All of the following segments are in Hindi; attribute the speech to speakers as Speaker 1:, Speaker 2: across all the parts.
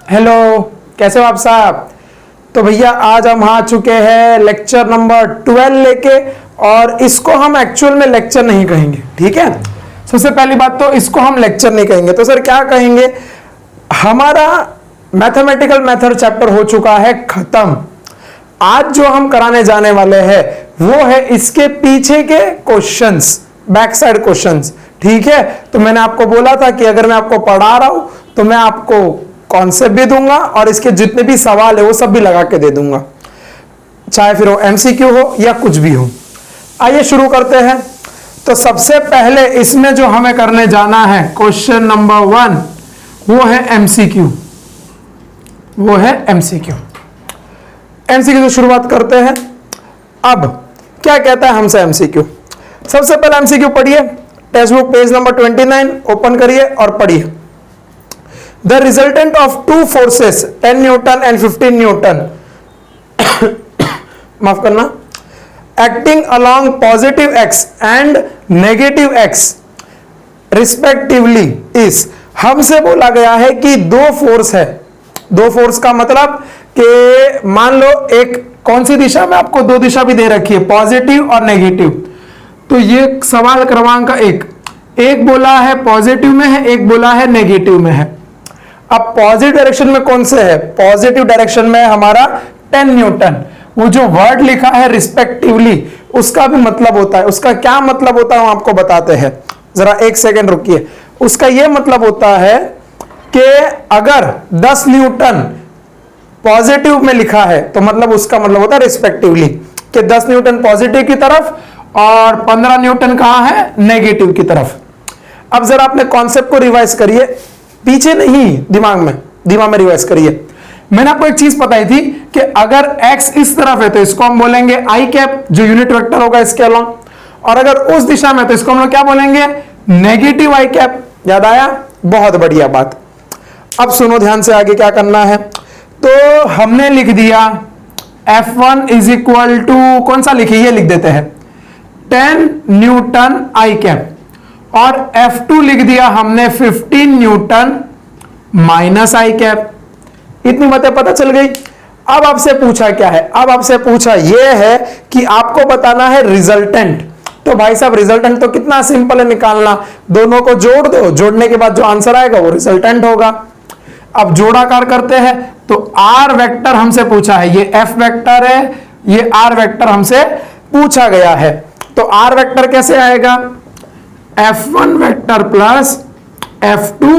Speaker 1: हेलो, कैसे हो आप साहब। तो भैया आज हम आ चुके हैं लेक्चर नंबर 12 लेके, और इसको हम एक्चुअल में लेक्चर नहीं कहेंगे, ठीक है। सबसे पहली बात तो इसको हम लेक्चर नहीं कहेंगे, तो सर क्या कहेंगे। हमारा मैथमेटिकल मेथड चैप्टर हो चुका है खत्म। आज जो हम कराने जाने वाले हैं वो है इसके पीछे के क्वेश्चंस, बैक साइड क्वेश्चंस, ठीक है। तो मैंने आपको बोला था कि अगर मैं आपको पढ़ा रहा हूं तो मैं आपको कॉन्सेप्ट भी दूंगा और इसके जितने भी सवाल है वो सब भी लगा के दे दूंगा, चाहे फिर वो एमसीक्यू हो या कुछ भी हो। आइए शुरू करते हैं। तो सबसे पहले इसमें जो हमें करने जाना है क्वेश्चन नंबर 1 वो है एमसीक्यू, वो है एमसीक्यू। एमसीक्यू से शुरुआत करते हैं। अब क्या कहता है हमसे एमसीक्यू। सबसे पहले एमसीक्यू पढ़िए, text book page number 29 open करिए और पढ़िए। The resultant of two forces 10 Newton and 15 Newton माफ करना, acting along positive x and negative x respectively is, हमसे बोला गया है कि दो फोर्स है। दो फोर्स का मतलब कि मान लो एक कौन सी दिशा में, आपको दो दिशा भी दे रखी है, पॉजिटिव और नेगेटिव। तो ये सवाल क्रमांक एक बोला है पॉजिटिव में है, एक बोला है नेगेटिव में है। अब पॉजिटिव डायरेक्शन में कौन से है, पॉजिटिव डायरेक्शन में हमारा 10 न्यूटन। वो जो वर्ड लिखा है रिस्पेक्टिवली, उसका भी मतलब होता है। उसका क्या मतलब होता है हम आपको बताते हैं, जरा एक सेकेंड रुकिए। उसका यह मतलब होता है कि अगर 10 न्यूटन पॉजिटिव में लिखा है तो मतलब उसका मतलब होता है रिस्पेक्टिवली, कि 10 न्यूटन पॉजिटिव की तरफ और 15 न्यूटन कहां है, नेगेटिव की तरफ। अब जरा अपने कॉन्सेप्ट को रिवाइज करिए, पीछे नहीं, दिमाग में रिवाइज करिए। मैंने आपको एक चीज बताई थी कि अगर x इस तरफ है तो इसको हम बोलेंगे आई कैप, जो यूनिट वेक्टर होगा इसके अलोंग, और अगर उस दिशा में तो इसको हम लोग क्या बोलेंगे, नेगेटिव आई कैप। याद आया, बहुत बढ़िया बात। अब सुनो ध्यान से, आगे क्या करना है। तो हमने लिख दिया F1 इज इक्वल टू, कौन सा लिखे, ये लिख देते हैं 10 न्यूटन आई कैप, और F2 लिख दिया हमने 15 न्यूटन माइनस आई कैप। इतनी बातें पता चल गई। अब आपसे पूछा क्या है, अब आपसे पूछा यह है कि आपको बताना है रिजल्टेंट। तो भाई साहब रिजल्टेंट तो कितना सिंपल है निकालना, दोनों को जोड़ दो, जोड़ने के बाद जो आंसर आएगा वो रिजल्टेंट होगा। अब जोड़ाकार करते हैं, तो आर वेक्टर हमसे पूछा है, ये एफ वेक्टर है, ये आर वेक्टर हमसे पूछा गया है। तो आर वेक्टर कैसे आएगा, F1 vector plus F2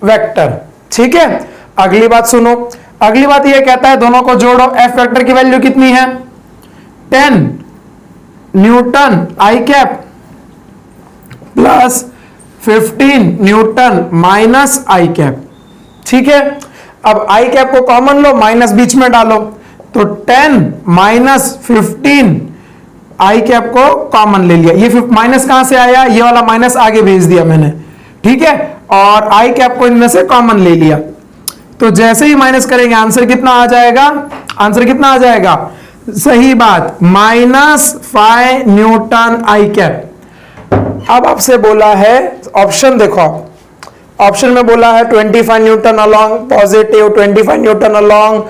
Speaker 1: vector, ठीक है। अगली बात सुनो, अगली बात यह कहता है दोनों को जोड़ो। F वेक्टर की वैल्यू कितनी है, 10 न्यूटन आई कैप प्लस 15 न्यूटन माइनस आई कैप, ठीक है। अब आई कैप को कॉमन लो, माइनस बीच में डालो, तो 10 माइनस 15 आई कैप को कॉमन ले लिया। ये माइनस कहां से आया, ये वाला माइनस आगे भेज दिया मैंने, ठीक है, और आई कैप को इनमें से कॉमन ले लिया। तो जैसे ही माइनस करेंगे आंसर कितना आ जाएगा, आंसर कितना आ जाएगा, सही बात, -5 न्यूटन आई कैप। अब आपसे बोला है ऑप्शन देखो, ऑप्शन में बोला है 25 Newton along positive, 25 Newton along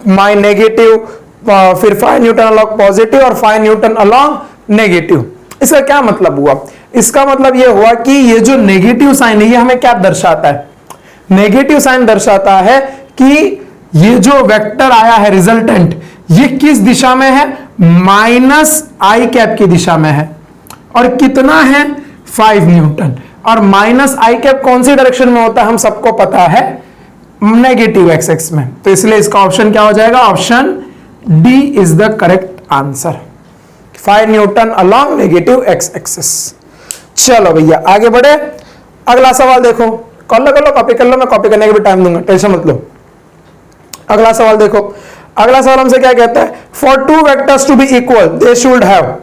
Speaker 1: माई नेगेटिव, फिर 5 न्यूटन अलोंग पॉजिटिव और 5 न्यूटन अलोंग नेगेटिव। इसका क्या मतलब हुआ, इसका मतलब यह हुआ कि ये जो नेगेटिव साइन है ये हमें क्या दर्शाता है, नेगेटिव साइन दर्शाता है कि ये जो वेक्टर आया है रिजल्टेंट, ये किस दिशा में है, माइनस आई कैप की दिशा में है, और कितना है 5 न्यूटन। और माइनस आई कैप कौन सी डायरेक्शन में होता है, हम सबको पता है, नेगेटिव एक्स एक्स में। तो इसलिए इसका ऑप्शन क्या हो जाएगा, option D is the correct answer, 5 Newton along negative x axis. चलो भैया आगे बढ़े, अगला सवाल देखो, कर लो कॉपी कर लो, मैं कॉपी करने के भी टाइम दूंगा, टेंशन मत लो। अगला सवाल देखो, अगला सवाल हमसे क्या कहता है, for two vectors to be equal they should have,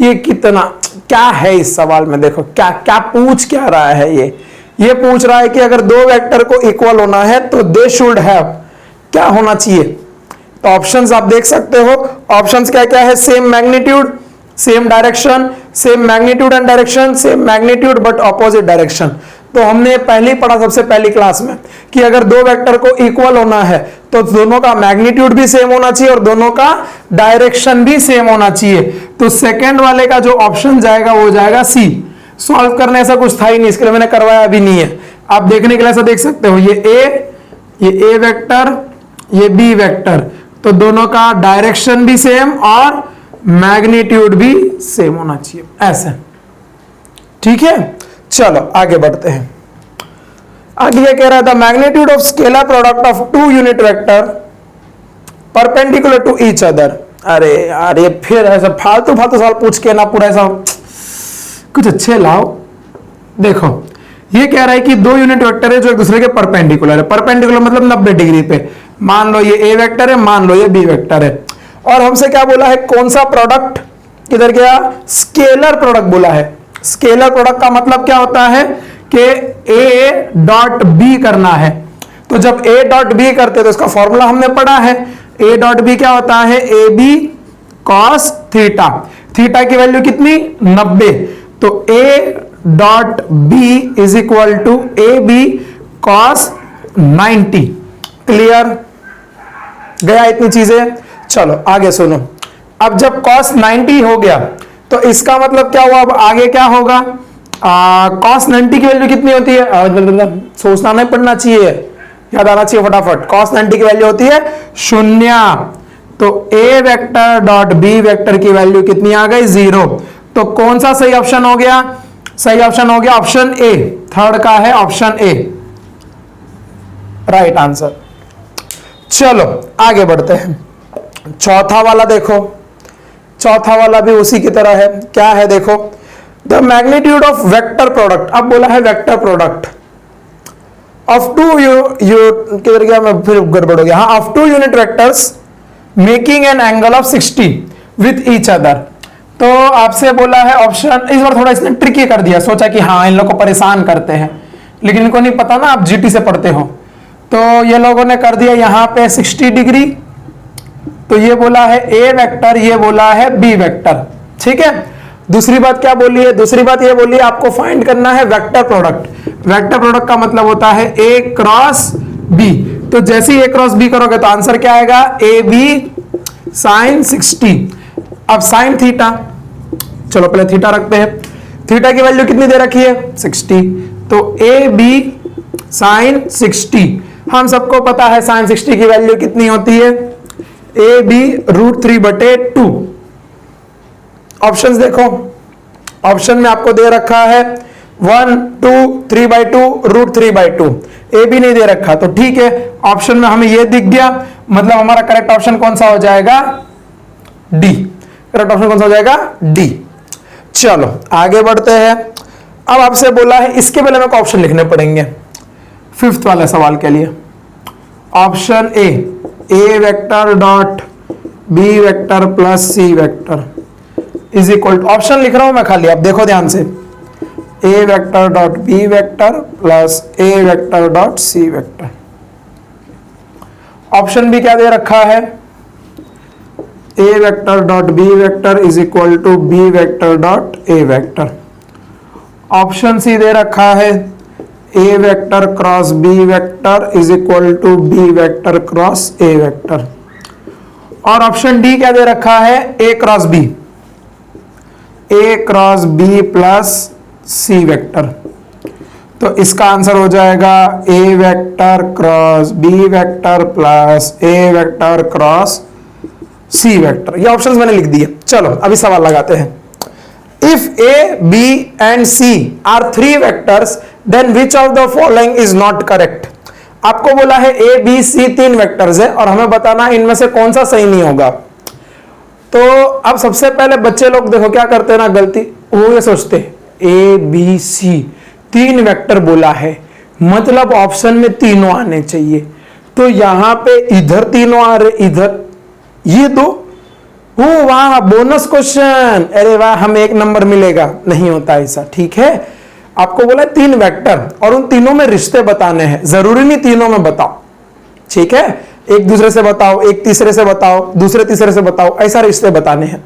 Speaker 1: ये कितना क्या है इस सवाल में, देखो क्या क्या पूछ क्या रहा है। ये पूछ रहा है कि अगर दो वेक्टर को इक्वल होना है तो दे शुड हैव क्या होना चाहिए। तो ऑप्शंस आप देख सकते हो, ऑप्शंस क्या क्या है, same magnitude, same direction, same magnitude and direction, same magnitude but opposite direction. तो हमने पहले ही पढ़ा सबसे पहली क्लास में कि अगर दो वेक्टर को इक्वल होना है तो दोनों का मैग्नीट्यूड भी सेम होना चाहिए और दोनों का डायरेक्शन भी सेम होना चाहिए। तो सेकंड वाले का जो ऑप्शन जाएगा वो जाएगा सी। सॉल्व करने ऐसा कुछ था ही नहीं, इसके लिए मैंने करवाया भी नहीं है। आप देखने के लिए ऐसा देख सकते हो, ये ए वेक्टर, ये बी वेक्टर, तो दोनों का डायरेक्शन भी सेम और मैग्नीट्यूड भी सेम होना चाहिए, ऐसे। ठीक है, चलो आगे बढ़ते हैं। आगे क्या कह रहा था, magnitude of scalar product of two unit vector perpendicular to each other. अरे यार ये फिर ऐसा फालतू सवाल पूछ के ना, पूरा ऐसा कुछ अच्छे लाओ। देखो ये कह रहा है कि दो यूनिट वेक्टर है जो एक दूसरे के परपेंडिकुलर है। परपेंडिकुलर मतलब 90 डिग्री पे। मान लो ये ए वेक्टर है, मान लो ये बी वेक्टर है, और हमसे क्या बोला है, कौन सा प्रोडक्ट, किधर गया, स्केलर प्रोडक्ट बोला है। स्केलर प्रोडक्ट का मतलब क्या होता है कि ए डॉट बी करना है। तो जब ए डॉट बी करते तो इसका फॉर्मूला हमने पढ़ा है, ए डॉट बी क्या होता है, A B cos theta. Theta की वैल्यू कितनी, 90। तो A dot B is equal to A B cos 90। Clear गया इतनी चीजें। चलो आगे सुनो। अब जब cos 90 हो गया तो इसका मतलब क्या हुआ, अब आगे क्या होगा, cos 90 की वैल्यू कितनी होती है, सोचना नहीं पड़ना चाहिए, याद आना चाहिए फटाफट। cos 90 की वैल्यू होती है 0। तो a vector dot b vector की वैल्यू कितनी आ गई, 0। तो कौन सा सही ऑप्शन हो गया, सही ऑप्शन हो गया ऑप्शन ए, थर्ड का है ऑप्शन ए, राइट आंसर। चलो आगे बढ़ते हैं। चौथा वाला देखो, चौथा वाला भी उसी की तरह है। क्या है देखो, the magnitude of vector product. अब बोला है वेक्टर प्रोडक्ट ऑफ टू किधर गया मैं, फिर गड़बड़ हो गया, हाँ, of two unit vectors making an angle of 60 with each other. तो आपसे बोला है ऑप्शन, इस बार थोड़ा इसने ट्रिकी कर दिया, सोचा कि हाँ इन लोगों को परेशान करते हैं, लेकिन इनको नहीं पता ना, आप जीटी से पढ़ते हो। तो ये लोगों ने कर दिया यहां पे 60 डिग्री। तो ये बोला है ए वेक्टर, ये बोला है बी वेक्टर। ठीक है, दूसरी बात क्या बोली है, दूसरी बात ये बोली है आपको फाइंड करना है वेक्टर प्रोडक्ट। वेक्टर प्रोडक्ट का मतलब होता है ए क्रॉस बी। तो जैसे ही ए क्रॉस बी करोगे तो आंसर क्या आएगा, ए बी साइन 60। अब साइन थीटा, चलो पहले थीटा रखते हैं। थीटा की वैल्यू कितनी दे रखी है, 60। तो ए बी साइन 60, हम सबको पता है साइन 60 की वैल्यू कितनी होती है, ए बी √3/2। ऑप्शंस देखो, ऑप्शन में आपको दे रखा है 1, 2, 3/2, √3/2। ए बी नहीं दे रखा, तो ठीक है, ऑप्शन में हमें ये दिख गया, मतलब हमारा करेक्ट ऑप्शन कौन सा हो जाएगा, डी। करेक्ट ऑप्शन कौन सा हो जाएगा, डी। चलो आगे बढ़ते हैं। अब आपसे बोला है, इसके पहले मेरे को ऑप्शन लिखने पड़ेंगे फिफ्थ वाले सवाल के लिए। Option A vector dot B vector plus C vector is equal to, option लिख रहा हूं मैं खाली, आप देखो ध्यान से, A vector dot B vector plus A vector dot C vector. Option B क्या दे रखा है, A vector dot B vector is equal to B vector dot A vector. Option C दे रखा है A vector cross B vector is equal to B vector cross A vector. और ऑप्शन डी क्या दे रखा है, A cross B, A cross B plus C vector. तो इसका आंसर हो जाएगा A vector cross B vector plus A vector cross C vector. ये ऑप्शंस मैंने लिख दिए। चलो अभी सवाल लगाते हैं। If A B and C are 3 vectors then which of the following is not correct. आपको बोला है ए बी सी 3 वेक्टर्स है और हमें बताना इनमें से कौन सा सही नहीं होगा। तो अब सबसे पहले बच्चे लोग देखो क्या करते हैं ना, गलती वो ये सोचते ए बी सी 3 वेक्टर बोला है, मतलब ऑप्शन में तीनों आने चाहिए। तो यहां पे इधर तीनों आ रहे, इधर ये दो, ओ वाह बोनस क्वेश्चन, अरे वाह हमें 1 नंबर मिलेगा। नहीं होता ऐसा, ठीक है। आपको बोला 3 वेक्टर और उन तीनों में रिश्ते बताने हैं, जरूरी नहीं तीनों में बताओ, ठीक है। एक दूसरे से बताओ, एक तीसरे से बताओ, दूसरे तीसरे से बताओ, ऐसा रिश्ते बताने हैं।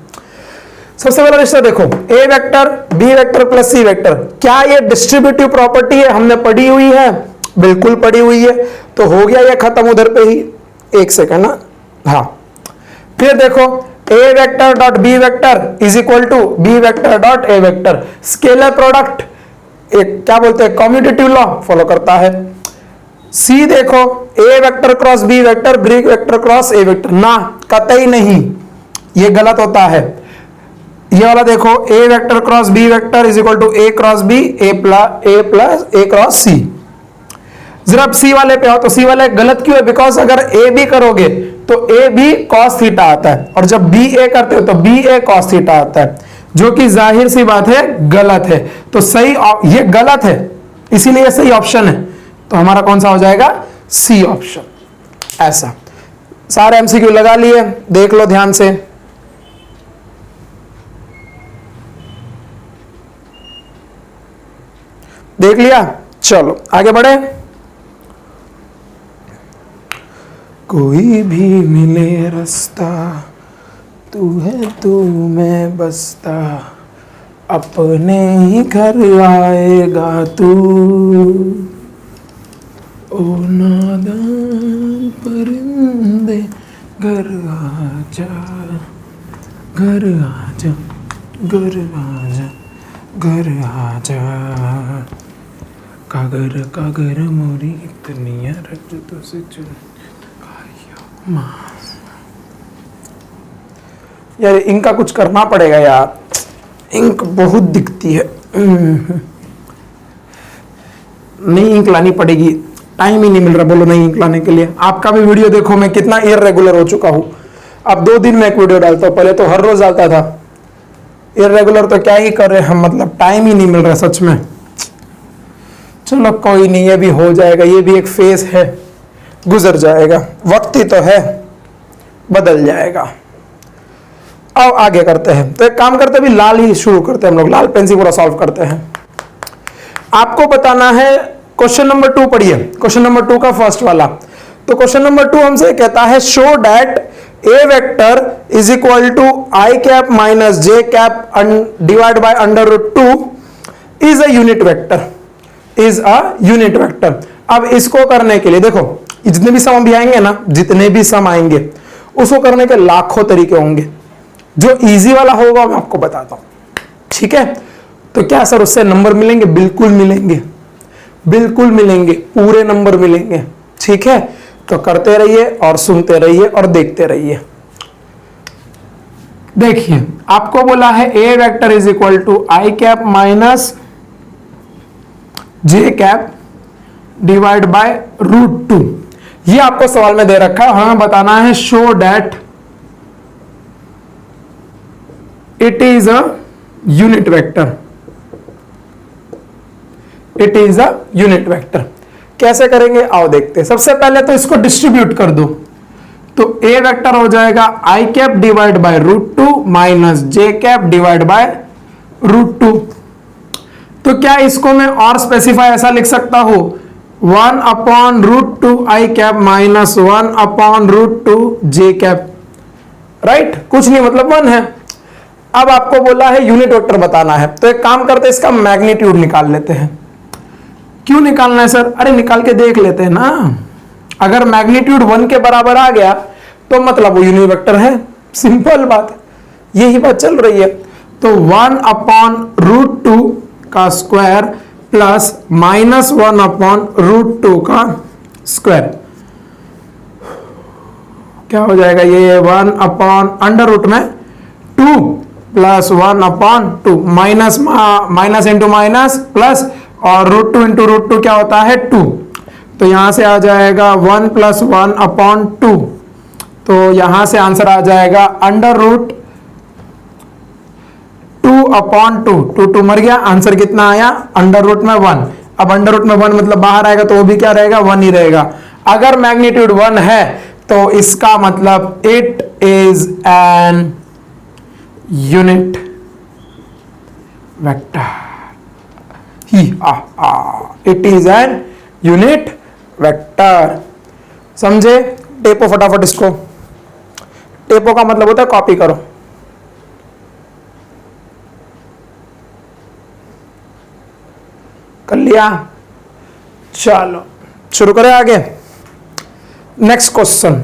Speaker 1: सबसे पहला रिश्ता देखो, A vector B vector plus C vector, क्या ये डिस्ट्रीब्यूटिव प्रॉपर्टी है? हमने पढ़ी हुई है, बिल्कुल पढ़ी हुई है। तो हो गया ये खत्म उधर पे ही, एक सेकंड ना, हाँ। फिर देखो A vector dot B vector is equal to B vector dot A vector, scalar product, एक क्या बोलते हैं कम्यूटेटिव लॉ फॉलो करता है। सी देखो A vector cross B vector, B vector cross A vector, ना कतई नहीं, ये गलत होता है। ये वाला देखो A vector cross B vector is equal to A cross B, A plus A cross C. जरा सी वाले पे आओ, तो सी वाले गलत क्यों है? बिकॉज अगर ए बी करोगे तो ए बी कॉस थीटा आता है, और जब बी ए करते हो तो बी ए कॉस थीटा आता है, जो कि जाहिर सी बात है गलत है। तो सही, ये गलत है, इसीलिए सही ऑप्शन है। तो हमारा कौन सा हो जाएगा? C option. ऐसा सारे एमसीक्यू लगा लिए, देख लो ध्यान से। देख लिया, चलो आगे बढ़े। कोई भी मिले रास्ता, तू है तू मैं बसता, अपने ही घर आएगा तू, ओ नादान परिंदे घर आजा, घर आजा, घर आजा, घर आजा, कागर कागर मोरी इतनी रज तो से चुन यार, इनका कुछ करना पड़ेगा यार, इंक बहुत दिखती है, नई इंक लानी पड़ेगी, टाइम ही नहीं मिल रहा। बोलो नई इंक लाने के लिए। आपका भी वीडियो देखो मैं कितना इर्रेगुलर हो चुका हूं। अब 2 दिन में एक वीडियो डालता हूं, पहले तो हर रोज डालता था। इर्रेगुलर तो क्या ही कर रहे हम, मतलब टाइम ही नहीं मिल रहा सच में। चलो कोई नहीं, ये भी हो जाएगा, ये भी एक फेज है, गुजर जाएगा, वक्त ही तो है, बदल जाएगा। अब आगे करते हैं, तो एक काम करते हैं, अभी लाल ही शुरू करते हैं हम लोग, लाल पेन से पूरा सॉल्व करते हैं। आपको बताना है, क्वेश्चन नंबर 2 पढ़िए, क्वेश्चन नंबर 2 का फर्स्ट वाला। तो क्वेश्चन नंबर 2 हमसे कहता है show that A vector is equal to I cap minus J cap divide by under root 2 is a unit vector, is a unit vector. अब इसको करने के लिए देखो, जितने भी सम भी आएंगे ना, जितने भी सम आएंगे उसको करने के लाखों तरीके होंगे। जो इजी वाला होगा मैं आपको बताता हूं, ठीक है? तो क्या सर उससे नंबर मिलेंगे? बिल्कुल मिलेंगे, बिल्कुल मिलेंगे, पूरे नंबर मिलेंगे, ठीक है? तो करते रहिए और सुनते रहिए और देखते रहिए। देखिए आपको बोला है A vector is equal to I cap minus J cap divide by root 2। ये आपको सवाल में दे रखा है, हमें बताना है show that it is a unit vector, it is a unit vector. कैसे करेंगे आओ देखते हैं। सबसे पहले तो इसको डिस्ट्रीब्यूट कर दो, तो ए वेक्टर हो जाएगा I cap divide by root 2 minus J cap divide by root 2। तो क्या इसको मैं और स्पेसिफाई ऐसा लिख सकता हूं, 1 अपॉन रूट 2 आई कैप माइनस 1 अपॉन रूट 2 जे कैप, राइट? कुछ नहीं, मतलब 1 है। अब आपको बोला है यूनिट वेक्टर बताना है, तो एक काम करते हैं, इसका मैग्नीट्यूड निकाल लेते हैं। क्यों निकालना है सर? अरे निकाल के देख लेते हैं ना। अगर मैग्नीट्यूड 1 के बराबर आ गया तो मतलब वो यूनिट वेक्टर है, सिंपल बात है, यही बात चल रही है। तो 1 अपॉन रूट 2 का square plus minus 1 upon root 2 का स्क्वायर, क्या हो जाएगा ये? 1 अपॉन अंडर रूट में 2 plus 1 upon 2, minus minus into minus plus, और रूट 2 इंटू रूट 2 क्या होता है? 2। तो यहां से आ जाएगा 1 प्लस 1 अपॉन 2, तो यहां से आंसर आ जाएगा अंडर रूट 2 अपॉन 2, 2 मर गया, आंसर कितना आया? अंडर रूट में 1। अब अंडर रूट में 1 मतलब बाहर आएगा तो वो भी क्या रहेगा? 1 ही रहेगा। अगर मैग्नीट्यूड 1 है तो इसका मतलब it is an unit vector, it is an unit vector. समझे? टेपो फटाफट इसको, टेपो का मतलब होता है कॉपी करो। कर लिया। चलो शुरू करें आगे। नेक्स्ट क्वेश्चन,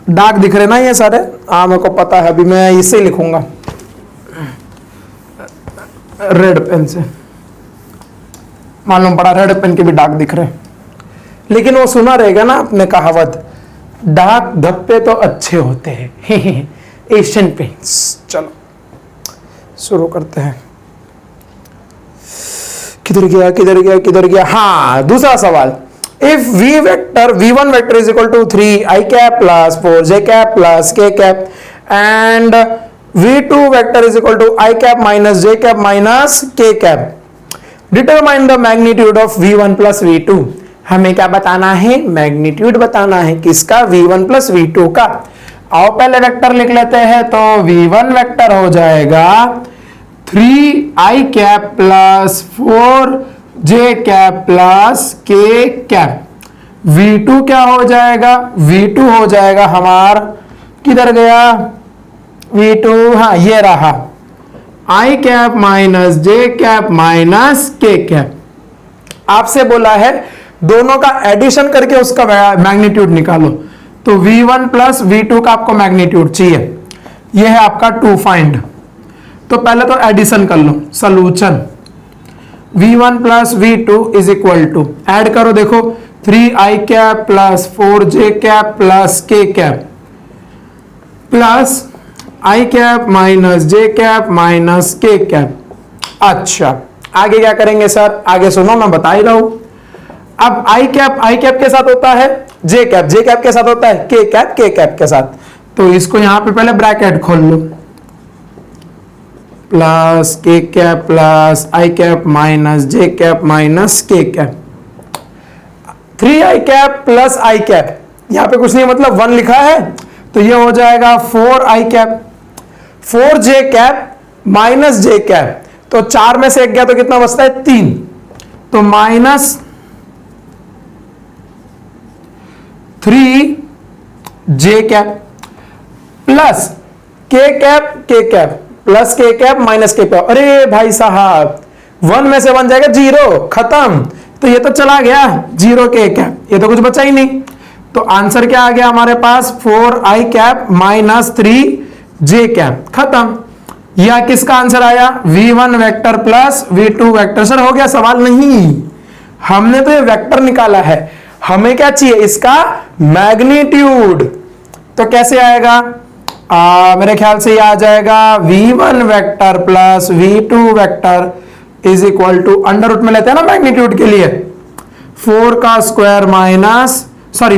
Speaker 1: डार्क दिख रहे ना ये सारे? हाँ मेरे को पता है, अभी मैं इसे लिखूंगा रेड पेन से। मालूम पड़ा रेड पेन के भी डार्क दिख रहे, लेकिन वो सुना रहेगा ना आपने कहावत, डार्क धब्बे तो अच्छे होते हैं एशियन पेंट्स। चलो शुरू करते हैं। किधर गया? हाँ, दूसरा सवाल। If we vector v1 vector is equal to 3 i cap plus 4j cap plus k cap and v2 vector is equal to i cap minus j cap minus k cap, determine the magnitude of v1 plus v2। हमें क्या बताना है? मैग्नीट्यूड बताना है। किसका? v1 प्लस v2 का। आओ पहले वेक्टर लिख लेते हैं। तो v1 वेक्टर हो जाएगा 3i cap plus 4j cap plus k cap. v2 क्या हो जाएगा? v2 हो जाएगा हमार, किधर गया v2? हाँ ये रहा, i cap minus j cap minus k cap. आपसे बोला है दोनों का एडिशन करके उसका मैग्नीट्यूड निकालो। तो v1 प्लस v2 का आपको मैग्नीट्यूड चाहिए, यह है आपका 2 फाइंड। तो पहले तो एडिशन कर लो। Solution v1 plus v2 is equal to, add करो, देखो 3i cap plus 4j cap plus k cap plus i cap minus j cap minus k cap. अच्छा आगे क्या करेंगे सर? आगे सुनो, मैं बता ही रहा हूं। अब i कैप के साथ होता है j कैप के साथ होता है k कैप के साथ। तो इसको यहां पे पहले ब्रैकेट खोल लो, plus k cap plus i cap minus j cap minus k cap. 3i cap plus i cap, यहां पे कुछ नहीं मतलब 1 लिखा है, तो ये हो जाएगा 4i cap, 4j cap minus j cap. तो 4 में से 1 गया तो कितना बचता है? 3। तो minus 3j cap plus k cap plus k cap minus k cap. अरे भाई साहब 1 में से 1 जाएगा 0, खत्म। तो ये तो चला गया 0 k कैप, ये तो कुछ बचा ही नहीं। तो आंसर क्या आ गया हमारे पास? 4i cap minus 3j cap, खत्म। यह किसका आंसर आया? v1 vector plus v2 vector. Sir हो गया? सवाल नहीं, हमने तो ये वेक्टर निकाला है, हमें क्या चाहिए? इसका मैग्नीट्यूड। तो कैसे आएगा? मेरे ख्याल से ये आ जाएगा v1 vector plus v2 vector is equal to, under root में लेते हैं ना मैग्नीट्यूड के लिए, 4 का स्क्वायर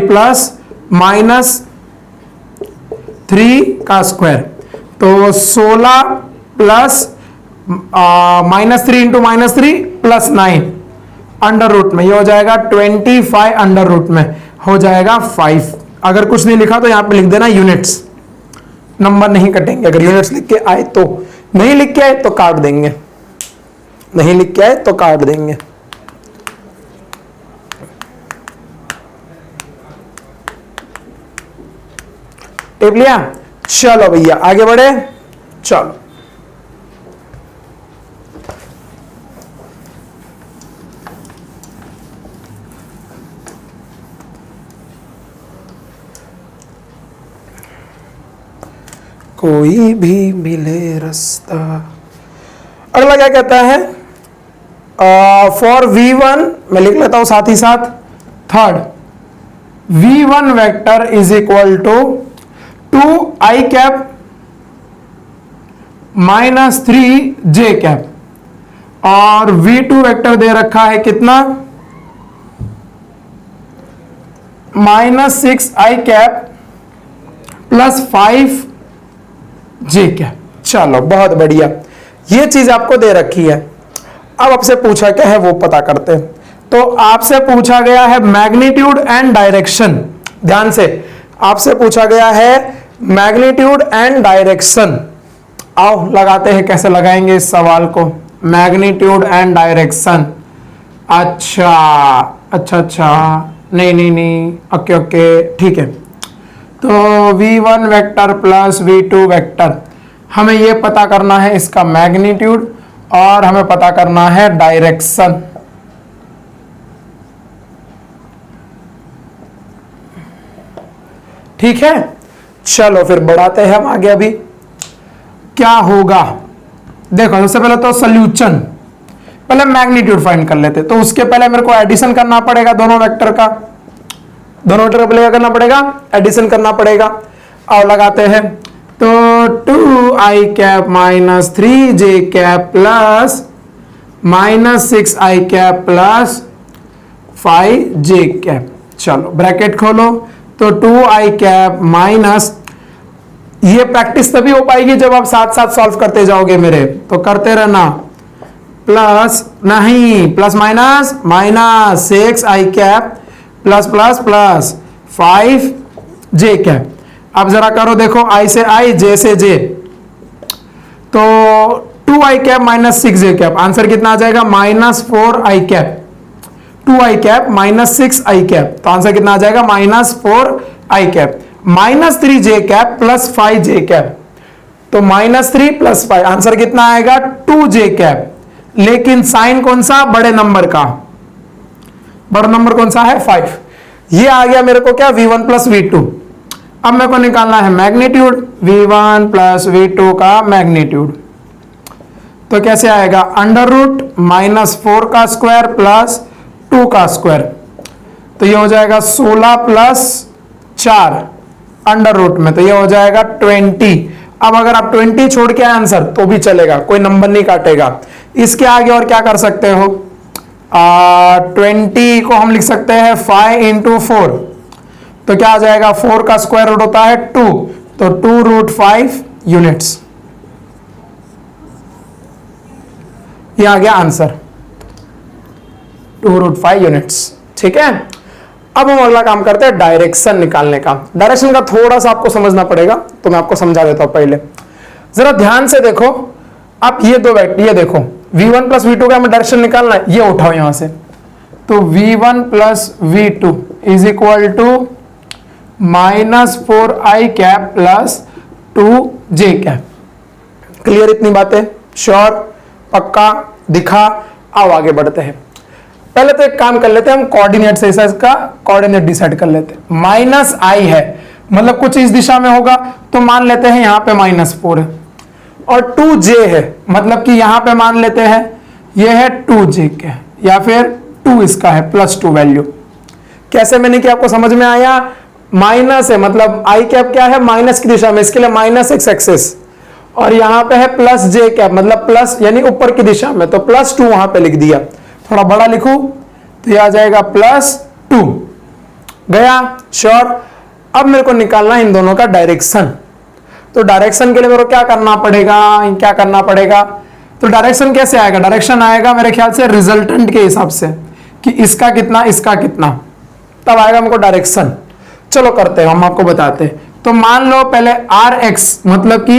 Speaker 1: प्लस माइनस 3 का स्क्वायर। तो 16 plus minus 3 into minus 3 plus 9 under root में, ये हो जाएगा 25 अंडर रूट में हो जाएगा 5। अगर कुछ नहीं लिखा तो यहां पे लिख देना यूनिट्स, नंबर नहीं कटेंगे अगर यूनिट्स लिख के आए तो। नहीं लिख के आए तो काट देंगे, नहीं लिख के आए तो काट देंगे। टेप लिया? चलो भैया आगे बढ़े। चलो कोई भी मिले रास्ता। अगला क्या कहता है? फॉर v1, मैं लिख लेता हूं साथ ही साथ, third v1 vector is equal to 2i cap minus 3j cap और v2 वेक्टर दे रखा है कितना? Minus 6i cap plus 5j cap. चलो बहुत बढ़िया, ये चीज आपको दे रखी है। अब आपसे पूछा क्या है वो पता करते हैं। तो आपसे पूछा गया है मैग्नीट्यूड एंड डायरेक्शन। ध्यान से, आपसे पूछा गया है मैग्नीट्यूड एंड डायरेक्शन। आओ लगाते हैं, कैसे लगाएंगे इस सवाल को, मैग्नीट्यूड एंड डायरेक्शन। अच्छा, नहीं, ओके, ठीक है। तो v1 vector plus v2 vector, हमें यह पता करना है इसका मैग्नीट्यूड और हमें पता करना है डायरेक्शन। ठीक है, चलो फिर बढ़ाते हैं हम आगे। अभी क्या होगा, देखो सबसे पहले तो सोल्यूशन, पहले मैग्नीट्यूड फाइंड कर लेते। तो उसके पहले मेरे को एडिशन करना पड़ेगा दोनों वेक्टर का, दोनों वेक्टर का पहले क्या करना पड़ेगा, एडिशन करना पड़ेगा। और लगाते हैं तो 2i cap minus 3j cap plus minus 6i cap plus 5j cap. चलो ब्रैकेट खोलो, तो 2i कैप माइनस, ये प्रैक्टिस तभी हो पाएगी जब आप साथ साथ सॉल्व करते जाओगे मेरे, तो करते रहना। प्लस नहीं, plus minus minus 6i cap plus plus plus 5j cap. अब जरा करो, देखो i से i, j से j, तो 2i cap minus 6j cap, answer कितना आ जाएगा, minus 4i cap. 2i cap minus 6i cap, तो आंसर कितना आ जाएगा, minus 4i cap. Minus 3j cap plus 5j cap, तो माइनस 3 प्लस 5, आंसर कितना आएगा, 2j कैप। लेकिन साइन कौन सा, बड़े नंबर का, बड़ा नंबर कौन सा है, 5। ये आ गया मेरे को क्या, v1 प्लस v2। अब मेरे को निकालना है मैग्नीट्यूड, v1 प्लस v2 का मैग्नीट्यूड। तो कैसे आएगा, अंडर रूट माइनस 4 का स्क्वायर प्लस 2 का स्क्वायर, तो ये हो जाएगा 16 प्लस 4 अंडर रूट में, तो ये हो जाएगा 20। अब अगर आप 20 छोड़ के आए आंसर तो भी चलेगा, कोई नंबर नहीं काटेगा। इसके आगे और क्या कर सकते हो, 20 को हम लिख सकते हैं 5 इंटू 4, तो क्या आ जाएगा, 4 का स्क्वायर रूट होता है 2, तो 2 रूट 5 यूनिट्स। ये आ गया आंसर, 2 रूट 5 यूनिट्स। ठीक है, अब हम अगला काम करते हैं डायरेक्शन निकालने का। डायरेक्शन का थोड़ा सा आपको समझना पड़ेगा, तो मैं आपको समझा देता हूं। पहले जरा ध्यान से देखो, आप ये दो वेक्टर, ये देखो v1 प्लस v2 का हमें डायरेक्शन निकालना है, ये उठाओ यहां से, तो v1 plus v2 is equal to minus 4i cap plus 2j cap. Clear इतनी बातें, श्योर, पक्का, दिखा। आओ आगे बढ़ते हैं। पहले तो एक काम कर लेते हैं हम, कोऑर्डिनेट से इसका कोऑर्डिनेट डिसाइड कर लेते हैं। माइनस आई है, मतलब कुछ इस दिशा में होगा, तो मान लेते हैं यहां पे -4 है, और 2j है, मतलब कि यहां पे मान लेते हैं ये है 2j के, या फिर 2 इसका है +2 वैल्यू। कैसे मैंने किया, आपको समझ में आया, माइनस है मतलब आई कैप क्या है, माइनस की दिशा में, इसके लिए -x एक्सेस, और यहां पे है +j कैप, मतलब प्लस यानी ऊपर की दिशा में, तो +2 वहां पे लिख दिया। थोड़ा बड़ा लिखूं तो ये आ जाएगा +2 गया, श्योर। अब मेरे को निकालना है इन दोनों का डायरेक्शन। तो डायरेक्शन के लिए मेरे को क्या करना पड़ेगा, तो डायरेक्शन कैसे आएगा, डायरेक्शन आएगा मेरे ख्याल से रिजल्टेंट के हिसाब से, कि इसका कितना इसका कितना, तब आएगा मेरे को डायरेक्शन। चलो करते हैं, हम आपको बताते हैं। तो मान लो पहले rx, मतलब कि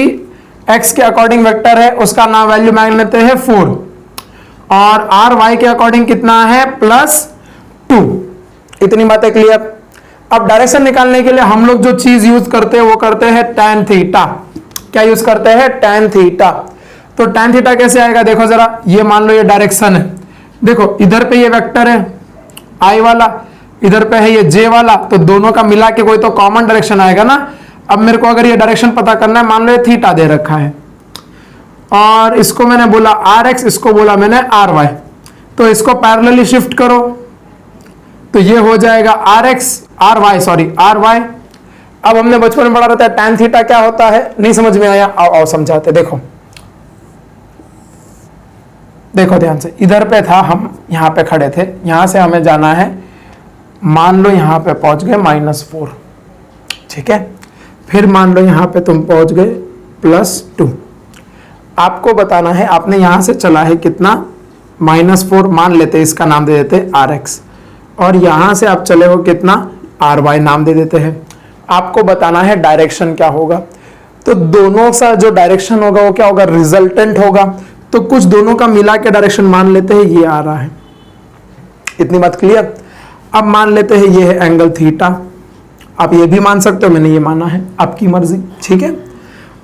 Speaker 1: x के अकॉर्डिंग वेक्टर है, उसका नाम वैल्यू मान लेते हैं 4, और ry के अकॉर्डिंग कितना है, +2। इतनी बातें क्लियर। अब डायरेक्शन निकालने के लिए हम लोग जो चीज यूज करते हैं वो करते हैं tan थीटा। क्या यूज करते हैं, tan थीटा। तो tan थीटा कैसे आएगा, देखो जरा, ये मान लो ये डायरेक्शन है, देखो इधर पे ये वेक्टर है i वाला, इधर पे है ये j वाला, तो दोनों का मिला के कोई तो कॉमन डायरेक्शन आएगा ना। अब मेरे को अगर ये डायरेक्शन पता करना है, मान लो ये थीटा दे रखा है, और इसको मैंने बोला rx, इसको बोला मैंने ry, तो इसको पैरेलली शिफ्ट करो, तो ये हो जाएगा ry। अब हमने बचपन में पढ़ा रहता है tan थीटा क्या होता है, नहीं समझ में आया, आओ समझाते। देखो ध्यान से, इधर पे था, हम यहाँ पे खड़े थे, यहां से हमें जाना है, मान लो यहां पे पहुंच गए -4, ठीक है। फिर मान लो यहां पे तुम पहुंच गए +2। आपको बताना है, आपने यहां से चला है कितना, -4 मान लेते, इसका नाम दे देते rx, और यहां से आप चले हो कितना, ry नाम दे देते हैं। आपको बताना है डायरेक्शन क्या होगा। तो दोनों का जो डायरेक्शन होगा वो क्या होगा, रिजल्टेंट होगा। तो कुछ दोनों का मिला के डायरेक्शन मान लेते हैं ये आ रहा है। इतनी बात क्लियर। अब मान लेते हैं ये है एंगल थीटा, आप ये भी मान सकते हो, मैंने ये माना है, आपकी मर्जी, ठीक है।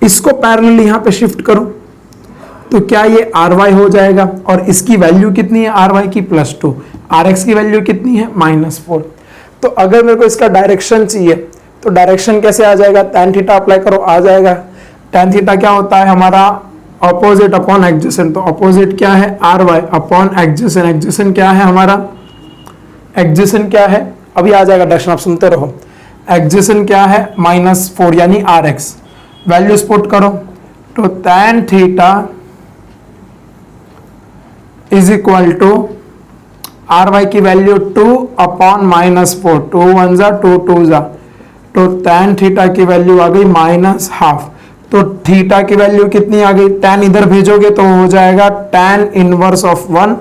Speaker 1: इसको पैरेलल यहां पे शिफ्ट करो, तो क्या ये RY हो जाएगा, और इसकी वैल्यू कितनी है RY की +2, RX की वैल्यू कितनी है -4। तो अगर मेरे को इसका डायरेक्शन चाहिए तो डायरेक्शन कैसे आ जाएगा, tan थीटा अप्लाई करो, आ जाएगा। tan थीटा क्या होता है हमारा, ऑपोजिट अपॉन एडजेसेंट, तो ऑपोजिट क्या है RY अपॉन एडजेसेंट, एडजेसेंट क्या है हमारा, एडजेसेंट क्या है, अभी आ जाएगा डायरेक्शन, आप सुनते रहो। एडजेसेंट क्या है -4 यानी RX, वैल्यूज पुट करो, तो tan theta is equal to RY की वैल्यू 2 अपॉन -4, 2 1 जा 2 2 जा, तो tan थीटा की वैल्यू आ गई -12। तो थीटा की वैल्यू कितनी आ गई, tan इधर भेजोगे तो हो जाएगा tan इनवर्स ऑफ 1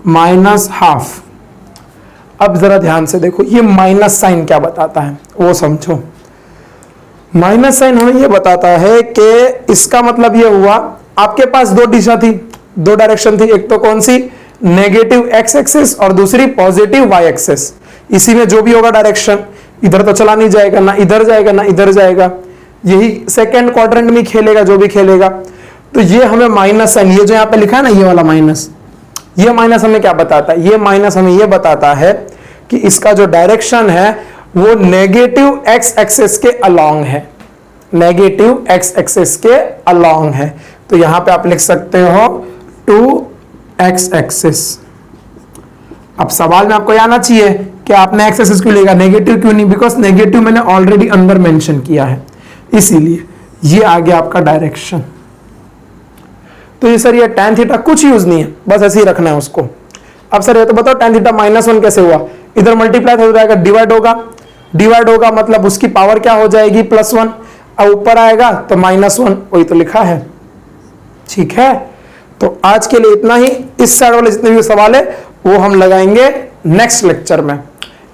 Speaker 1: -12। अब जरा ध्यान से देखो, ये माइनस साइन क्या बताता है वो समझो। माइनस साइन हमें ये बताता है कि इसका मतलब ये हुआ, आपके पास दो दिशा थी, दो डायरेक्शन थी, एक तो कौन सी, नेगेटिव x एक्सिस और दूसरी पॉजिटिव y एक्सिस। इसी में जो भी होगा डायरेक्शन, इधर तो चला नहीं जाएगा, ना इधर जाएगा ना इधर जाएगा, यही सेकंड क्वाड्रेंट में खेलेगा जो भी खेलेगा। तो ये हमें माइनस साइन, ये जो यहाँ पे लिखा है ना ये वाला माइनस, ये माइनस हमें क्या बताता है, ये माइनस हमें ये बताता है कि इसका जो डायरेक्शन है वो नेगेटिव x एक्सिस के अलोंग है, नेगेटिव x एक्सिस के अलोंग है। तो यहां पे आप लिख सकते हो 2x एक्सिस। अब सवाल में आपको ये आना चाहिए कि आपने x एक्सिस क्यों लेगा, नेगेटिव क्यों नहीं, बिकॉज नेगेटिव मैंने ऑलरेडी अंदर मेंशन किया है, इसीलिए ये आ गया आपका डायरेक्शन। तो ये सर ये tan थीटा कुछ यूज नहीं है, बस ऐसे ही रखना है उसको। अब सर ये तो बताओ tan थीटा -1 कैसे हुआ, इधर मल्टीप्लाई हो जाएगा, डिवाइड होगा मतलब उसकी पावर क्या हो जाएगी +1, अब ऊपर आएगा तो -1, वही तो लिखा है। ठीक है, तो आज के लिए इतना ही। इस साइड वाले जितने भी सवाल है वो हम लगाएंगे नेक्स्ट लेक्चर में।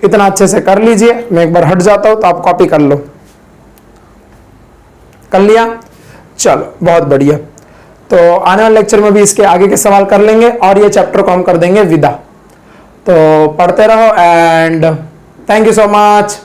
Speaker 1: इतना अच्छे से कर लीजिए, मैं एक बार हट जाता हूं तो आप कॉपी कर लो। कर लिया, चलो बहुत बढ़िया। तो आने वाले लेक्चर में भी इसके आगे के सवाल कर लेंगे और ये चैप्टर को हम कर देंगे विदा। तो पढ़ते रहो and thank you so much.